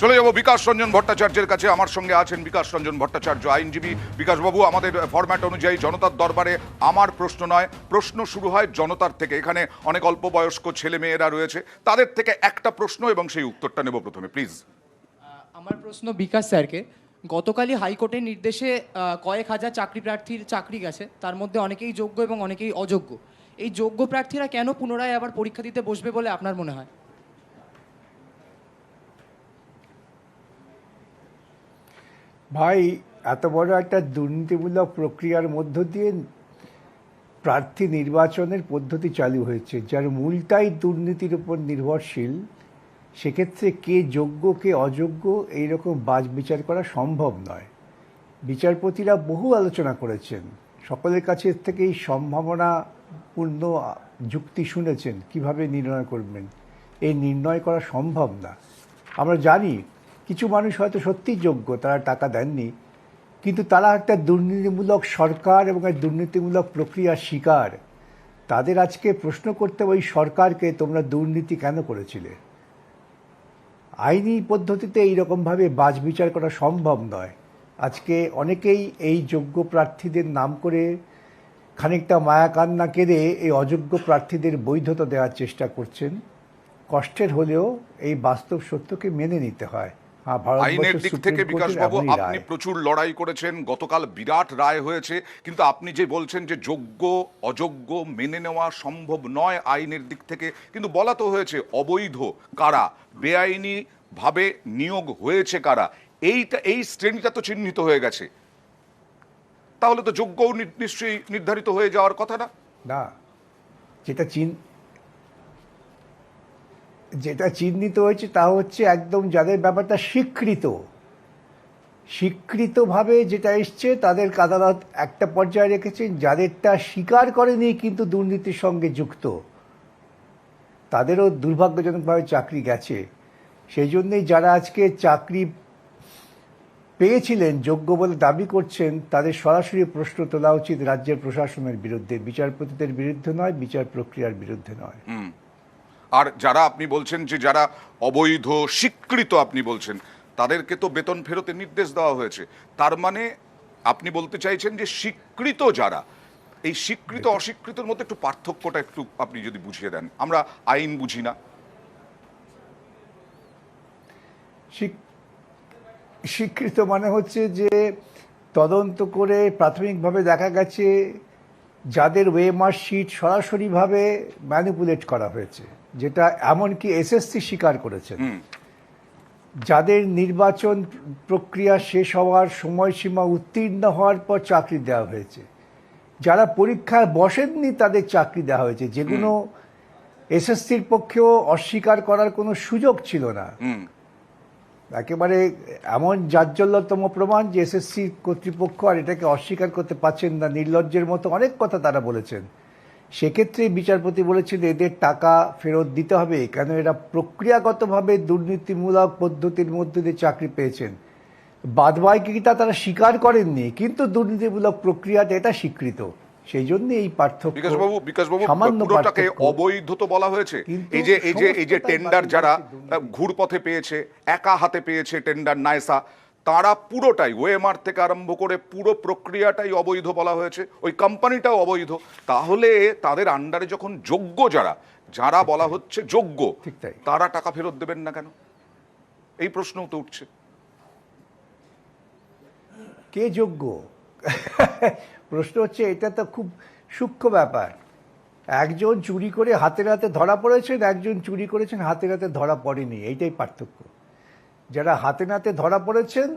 চলে যাব বিকাশ রঞ্জন ভট্টাচার্যের কাছে। আমার সঙ্গে আছেন বিকাশ রঞ্জন ভট্টাচার্য, আইনজীবী। বিকাশবাবু, আমাদের ফরম্যাট অনুযায়ী জনতার দরবারে আমার প্রশ্ন নয়, প্রশ্ন শুরু হয় জনতার থেকে। এখানে অনেক অল্প বয়স্ক ছেলে মেয়েরা রয়েছে, তাদের থেকে একটা প্রশ্ন এবং সেই উত্তরটা নেব প্রথমে, প্লিজ। আমার প্রশ্ন বিকাশ স্যারকে। গতকালই হাইকোর্টের নির্দেশে কয়েক হাজার চাকরি প্রার্থীর চাকরি গেছে, তার মধ্যে অনেকেই যোগ্য এবং অনেকেই অযোগ্য। এই যোগ্য প্রার্থীরা কেন পুনরায় আবার পরীক্ষা দিতে বসবে বলে আপনার মনে হয়? ভাই, এত বড় একটা দুর্নীতিমূলক প্রক্রিয়ার মধ্য দিয়ে প্রার্থী নির্বাচনের পদ্ধতি চালু হয়েছে, যার মূলটাই দুর্নীতির উপর নির্ভরশীল। সেক্ষেত্রে কে যোগ্য কে অযোগ্য এইরকম বাছ বিচার করা সম্ভব নয়। বিচারপতিরা বহু আলোচনা করেছেন, সকলের কাছে এর থেকে এই সম্ভাবনাপূর্ণ যুক্তি শুনেছেন, কিভাবে নির্ণয় করবেন। এই নির্ণয় করা সম্ভব না। আমরা জানি কিছু মানুষ হয়তো সত্যিই যোগ্য, তারা টাকা দেননি, কিন্তু তারা একটা দুর্নীতিমূলক সরকার এবং এক দুর্নীতিমূলক প্রক্রিয়ার শিকার। তাদের আজকে প্রশ্ন করতে ওই সরকারকে, তোমরা দুর্নীতি কেন করেছিলে? আইনি পদ্ধতিতে এইরকমভাবে বাছ বিচার করা সম্ভব নয়। আজকে অনেকেই এই যোগ্য প্রার্থীদের নাম করে খানিকটা মায়াকান্না কেঁদে এই অযোগ্য প্রার্থীদের বৈধতা দেওয়ার চেষ্টা করছেন। কষ্টের হলেও এই বাস্তব সত্যকে মেনে নিতে হয়। আইনের দিক থেকে বিকাশবাবু, আপনি প্রচুর লড়াই করেছেন, গতকাল বিরাট রায় হয়েছে, কিন্তু আপনি যে বলছেন যে যোগ্য অযোগ্য মেনে নেওয়া সম্ভব নয় আইনের দিক থেকে, কিন্তু বলা তো হয়েছে অবৈধ কারা, বেআইনি ভাবে নিয়োগ হয়েছে কারা, এই শ্রেণীটা তো চিহ্নিত হয়ে গেছে। তাহলে তো যোগ্যও নিশ্চয়ই নির্ধারিত হয়ে যাওয়ার কথা না? না, যেটা চিহ্নিত হয়েছে তা হচ্ছে একদম যাদের ব্যাপারটা স্বীকৃতভাবে যেটা এসছে, তাদের আদালত একটা পর্যায়ে রেখেছেন। যাদেরটা স্বীকার করেনি কিন্তু দুর্নীতির সঙ্গে যুক্ত, তাদেরও দুর্ভাগ্যজনকভাবে চাকরি গেছে। সেই জন্যেই যারা আজকে চাকরি পেয়েছিলেন, যোগ্য বলে দাবি করছেন, তাদের সরাসরি প্রশ্ন তোলা উচিত রাজ্যের প্রশাসনের বিরুদ্ধে, বিচারপতিদের বিরুদ্ধে নয়, বিচার প্রক্রিয়ার বিরুদ্ধে নয়। আর যারা আপনি বলছেন যে যারা অবৈধ স্বীকৃত, আপনি বলছেন তাদেরকে তো বেতন ফেরতের নির্দেশ দেওয়া হয়েছে। তার মানে আপনি বলতে চাইছেন যে স্বীকৃত যারা, এই স্বীকৃত অস্বীকৃতর মধ্যে একটু পার্থক্যটা একটু আপনি যদি বুঝিয়ে দেন, আমরা আইন বুঝি না। স্বীকৃত মানে হচ্ছে যে তদন্ত করে প্রাথমিকভাবে দেখা গেছে যাদের ওয়েমার শিট সরাসরিভাবে ম্যানিপুলেট করা হয়েছে, যেটা এমনকি এসএসসি স্বীকার করেছেন। যাদের নির্বাচন প্রক্রিয়া শেষ হওয়ার সময়সীমা উত্তীর্ণ হওয়ার পর চাকরি দেওয়া হয়েছে, যারা পরীক্ষায় বসেননি তাদের চাকরি দেওয়া হয়েছে, যেগুলো এসএসসির পক্ষেও অস্বীকার করার কোনো সুযোগ ছিল না। একেবারে এমন জাজ্জল্যতম প্রমাণ যে এসএসসি কর্তৃপক্ষ আর এটাকে অস্বীকার করতে পারছেন না, নির্লজ্জের মতো অনেক কথা তারা বলেছেন। সেক্ষেত্রে বিচারপতি বলেছেন এদের টাকা ফেরত দিতে হবে, কেন এরা প্রক্রিয়াগতভাবে দুর্নীতিমূলক পদ্ধতির মধ্যে দিয়ে চাকরি পেয়েছেন। বাদবাকিটা তারা স্বীকার করেননি, কিন্তু দুর্নীতিমূলক প্রক্রিয়াটা এটা স্বীকৃত। সেই জন্য এই পার্থক্য। বিকাশবাবু, পুরোটাকে অবৈধ তো বলা হয়েছে। এই যে টেন্ডার যারা ঘুরপথে পেয়েছে, একা হাতে পেয়েছে টেন্ডার নায়সা, তারা পুরোটাই ওএমআর থেকে আরম্ভ করে পুরো প্রক্রিয়াটাই অবৈধ বলা হয়েছে, ওই কোম্পানিটাও অবৈধ। তাহলে তাদের আন্ডারে যখন যোগ্য যারা বলা হচ্ছে যোগ্য, তারা টাকা ফেরত দেবেন না কেন? এই প্রশ্নও তো উঠছে। কে যোগ্য? প্রশ্ন হচ্ছে, এটা তো খুব সূক্ষ্ম ব্যাপার। একজন চুরি করে হাতে নাতে ধরা পড়েছেন, একজন চুরি করেছেন হাতে নাতে ধরা পড়েনি, এইটাই পার্থক্য। যারা হাতে নাতে ধরা পড়েছেন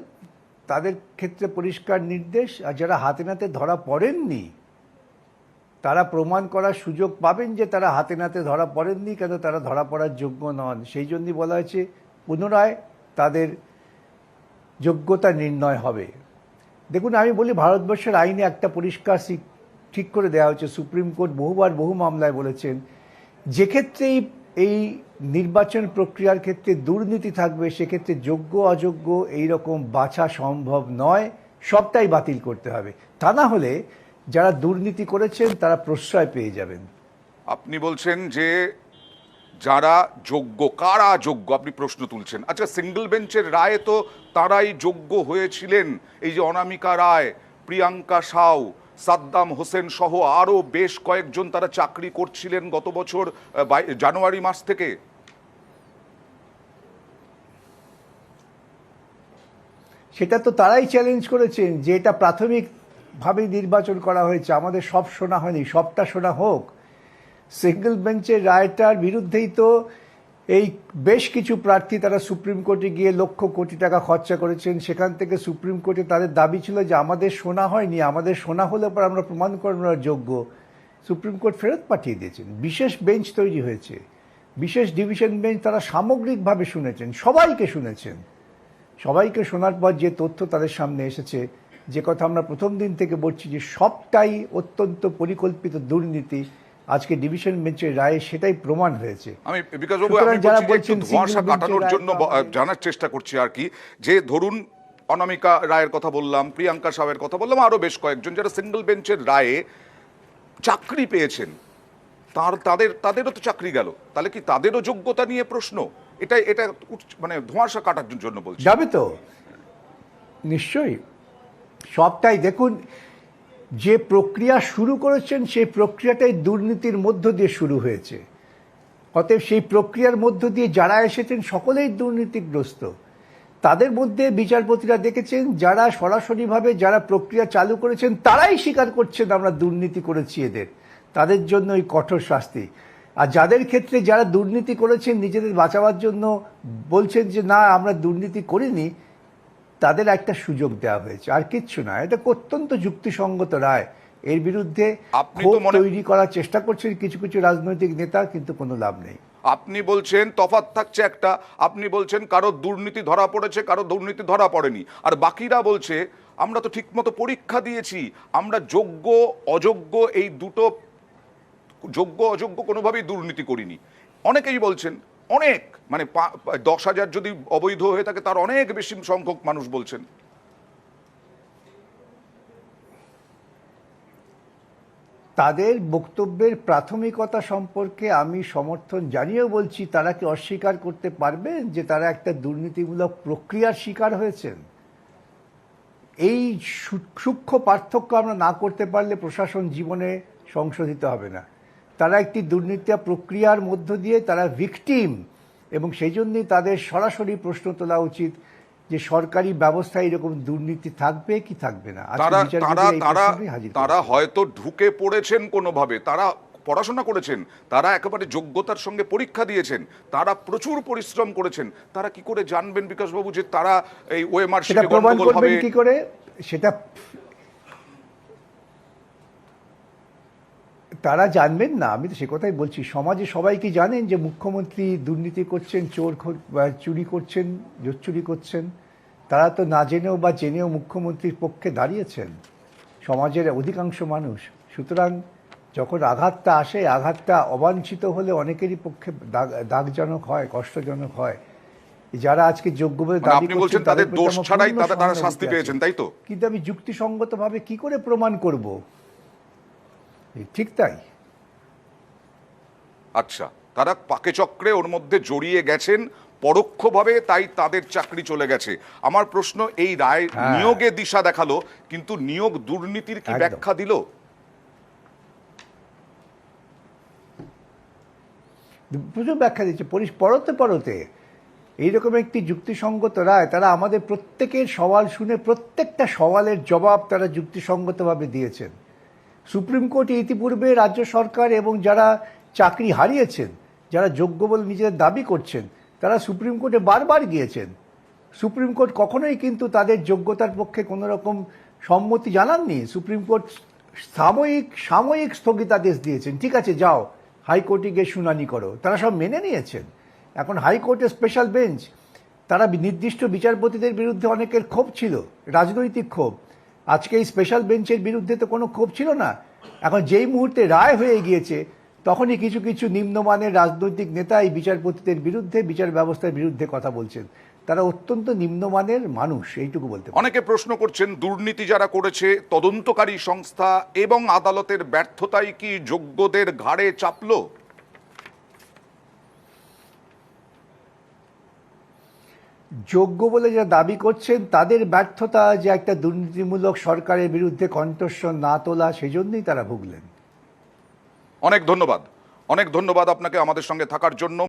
তাদের ক্ষেত্রে পরিষ্কার নির্দেশ, আর যারা হাতে নাতে ধরা পড়েননি তারা প্রমাণ করার সুযোগ পাবেন যে তারা হাতে নাতে ধরা পড়েননি, কেন তারা ধরা পড়ার যোগ্য নন। সেই জন্যই বলা হয়েছে পুনরায় তাদের যোগ্যতা নির্ণয় হবে। দেখুন, আমি বলি ভারতবর্ষের আইনে একটা পরিষ্কার ঠিক করে দেওয়া হয়েছে। সুপ্রিম কোর্ট বহুবার বহু মামলায় বলেছেন, যে ক্ষেত্রে এই নির্বাচন প্রক্রিয়ার ক্ষেত্রে দুর্নীতি থাকবে, সেক্ষেত্রে যোগ্য অযোগ্য এইরকম বাছা সম্ভব নয়, সবটাই বাতিল করতে হবে। তা না হলে যারা দুর্নীতি করেছেন তারা প্রশ্রয় পেয়ে যাবেন। আপনি বলছেন যে যারা যোগ্য, কারা যোগ্য আপনি প্রশ্ন তুলছেন। আচ্ছা, সিঙ্গেল বেঞ্চের রায়ে তো তারাই যোগ্য হয়েছিলেন, এই যে অনামিকা রায়, প্রিয়াঙ্কা সাউ, সাদ্দাম হোসেন সহ আরো বেশ কয়েকজন, তারা চাকরি করছিলেন গত বছর জানুয়ারি মাস থেকে। সেটা তো তারাই চ্যালেঞ্জ করেছেন যে এটা প্রাথমিকভাবে নির্বাচন করা হয়েছে, আমাদের সব শোনা হয়নি, সবটা শোনা হোক। সিঙ্গেল বেঞ্চের রায়টার বিরুদ্ধেই তো এই বেশ কিছু প্রার্থী তারা সুপ্রিম কোর্টে গিয়ে লক্ষ কোটি টাকা খরচা করেছেন। সেখান থেকে সুপ্রিম কোর্টে তাদের দাবি ছিল যে আমাদের শোনা হয়নি, আমাদের শোনা হলে পর আমরা প্রমাণ করার যোগ্য। সুপ্রিম কোর্ট ফেরত পাঠিয়ে দিয়েছেন। বিশেষ বেঞ্চ তৈরি হয়েছে, বিশেষ ডিভিশন বেঞ্চ, তারা সামগ্রিকভাবে শুনেছেন, সবাইকে শুনেছেন। সবাইকে শোনার পর যে তথ্য তাদের সামনে এসেছে, যে কথা আমরা প্রথম দিন থেকে বলছি যে সবটাই অত্যন্ত পরিকল্পিত দুর্নীতি, আজকে ডিভিশন বেঞ্চের রায়ে সেটাই প্রমাণ হয়েছে। আমি বিকাশবাবু, আমি বলছি একটু ধোঁয়াশা কাটানোর জন্য জানার চেষ্টা করছি আর কি, যে ধরুন অনামিকা রায়ের কথা বললাম, প্রিয়াঙ্কা সাউয়ের কথা বললাম, আরো বেশ কয়েকজন যারা সিঙ্গেল বেঞ্চের রায়ে চাকরি পেয়েছেন, তাদেরও তো চাকরি গেল, তাহলে কি তাদেরও যোগ্যতা নিয়ে প্রশ্ন? এটা মানে ধোঁয়াশা কাটার জন্য বলছি। যাবে তো নিশ্চয়ই, সবটাই দেখুন। যে প্রক্রিয়া শুরু করেছেন সেই প্রক্রিয়াটাই দুর্নীতির মধ্য দিয়ে শুরু হয়েছে। অতএব সেই প্রক্রিয়ার মধ্য দিয়ে যারা এসেছেন সকলেই দুর্নীতিগ্রস্ত। তাদের মধ্যে বিচারপতিরা দেখেছেন যারা সরাসরিভাবে যারা প্রক্রিয়া চালু করেছেন তারাই স্বীকার করছেন আমরা দুর্নীতি করেছি, তাদের জন্য এই কঠোর শাস্তি। আর যাদের ক্ষেত্রে যারা দুর্নীতি করেছেন নিজেদের বাঁচাবার জন্য বলছেন যে না আমরা দুর্নীতি করিনি, তাদের একটা সুযোগ দেওয়া হয়েছে, আর কিচ্ছু না। এটা অত্যন্ত যুক্তিসঙ্গত রায়। এর বিরুদ্ধে ক্ষোভ তৈরি করার চেষ্টা করছেন কিছু কিছু রাজনৈতিক নেতা, কিন্তু কোনো লাভ নেই। আপনি বলছেন তফাৎ থাকছে একটা, আপনি বলছেন কারো দুর্নীতি ধরা পড়েছে, কারো দুর্নীতি ধরা পড়েনি, আর বাকিরা বলছে আমরা তো ঠিকমতো পরীক্ষা দিয়েছি, আমরা যোগ্য অযোগ্য এই দুটো, যোগ্য অযোগ্য কোনোভাবেই দুর্নীতি করিনি। অনেকেই বলছেন, অনেক মানে 10,000 যদি অবৈধ হয়ে থাকে তার অনেক বেশি সংখ্যক মানুষ বলছেন। তাদের বক্তব্যের প্রাথমিকতা সম্পর্কে আমি সমর্থন জানিয়েও বলছি, তারা কি অস্বীকার করতে পারবেন যে তারা একটা দুর্নীতিমূলক প্রক্রিয়ার শিকার হয়েছেন? এই সূক্ষ্ম পার্থক্য আমরা না করতে পারলে প্রশাসন জীবনে সংশোধিত হবে না। তারা একটি দুর্নীতি প্রক্রিয়ার মধ্য দিয়ে তারা ভিকটিম, এবং সেই জন্যই তাদের সরাসরি প্রশ্ন তোলা উচিত যে সরকারি ব্যবস্থায় এরকম দুর্নীতি থাকবে কি থাকবে না। তারা হয়তো ঢুকে পড়েছেন কোনোভাবে, তারা পড়াশোনা করেছেন, তারা একেবারে যোগ্যতার সঙ্গে পরীক্ষা দিয়েছেন, তারা প্রচুর পরিশ্রম করেছেন, তারা কি করে জানবেন বিকাশবাবু যে তারা এই ওএমআর সেটা প্রমাণ করবেন কি করে? সেটা তারা জানবেন না, আমি তো সে কথাই বলছি। সমাজে সবাই কি জানেন যে মুখ্যমন্ত্রী দুর্নীতি করছেন, চুরি করছেন, জোচ্চুরি করছেন? তারা তো না জেনেও বা জেনেও মুখ্যমন্ত্রীর পক্ষে দাঁড়িয়েছেন সমাজের অধিকাংশ মানুষ। সুতরাং যখন আঘাতটা আসে, আঘাতটা অবাঞ্ছিত হলে অনেকেরই পক্ষে দাগজনক হয়, কষ্টজনক হয়। যারা আজকে যোগ্য বলে দাবি করছেন তাদের দোষ ছাড়াই তারা শাস্তি পেয়েছেন, তাই তো? কিন্তু আমি যুক্তিসঙ্গতভাবে কি করে প্রমাণ করব? ঠিক তাই। আচ্ছা, তারা পাকে চক্রে ওর মধ্যে জড়িয়ে গেছেন পরোক্ষভাবে, তাই তাদের চাকরি চলে গেছে। আমার প্রশ্ন, এই রায় নিয়োগে দিশা দেখালো, কিন্তু নিয়োগ দুর্নীতির কি ব্যাখ্যা দিল? প্রচুর ব্যাখ্যা দিচ্ছে, পরতে এইরকম একটি যুক্তিসঙ্গত রায়। তারা আমাদের প্রত্যেকের সওয়াল শুনে প্রত্যেকটা সওয়ালের জবাব তারা যুক্তিসঙ্গতভাবে দিয়েছেন। সুপ্রিম কোর্টে ইতিপূর্বে রাজ্য সরকার এবং যারা চাকরি হারিয়েছেন, যারা যোগ্য বলে নিজেদের দাবি করছেন, তারা সুপ্রিম কোর্টে বারবার গিয়েছেন। সুপ্রিম কোর্ট কখনোই কিন্তু তাদের যোগ্যতার পক্ষে কোনো রকম সম্মতি জানাননি। সুপ্রিম কোর্ট সাময়িক স্থগিতাদেশ দিয়েছেন, ঠিক আছে যাও হাইকোর্টে গিয়ে শুনানি করো, তারা সব মেনে নিয়েছেন। এখন হাইকোর্টের স্পেশাল বেঞ্চ, তারা নির্দিষ্ট বিচারপতিদের বিরুদ্ধে অনেকের ক্ষোভ ছিল, রাজনৈতিক ক্ষোভ। আজকে এই স্পেশাল বেঞ্চের বিরুদ্ধে তো কোনো ক্ষোভ ছিল না। এখন যেই মুহূর্তে রায় হয়ে গিয়েছে তখনই কিছু কিছু নিম্নমানের রাজনৈতিক নেতা এই বিচারপতিদের বিরুদ্ধে, বিচার ব্যবস্থার বিরুদ্ধে কথা বলছেন। তারা অত্যন্ত নিম্নমানের মানুষ, এইটুকু বলতে পারি। অনেকে প্রশ্ন করছেন, দুর্নীতি যারা করেছে তদন্তকারী সংস্থা এবং আদালতের ব্যর্থতাই কি যোগ্যদের ঘাড়ে চাপলো? যোগ্য বলে যারা দাবি করছেন তাদের ব্যর্থতা যে একটা দুর্নীতিমূলক সরকারের বিরুদ্ধে কণ্ঠস্বর না তোলা, সেজন্যই তারা ভুগলেন। অনেক ধন্যবাদ আপনাকে আমাদের সঙ্গে থাকার জন্য।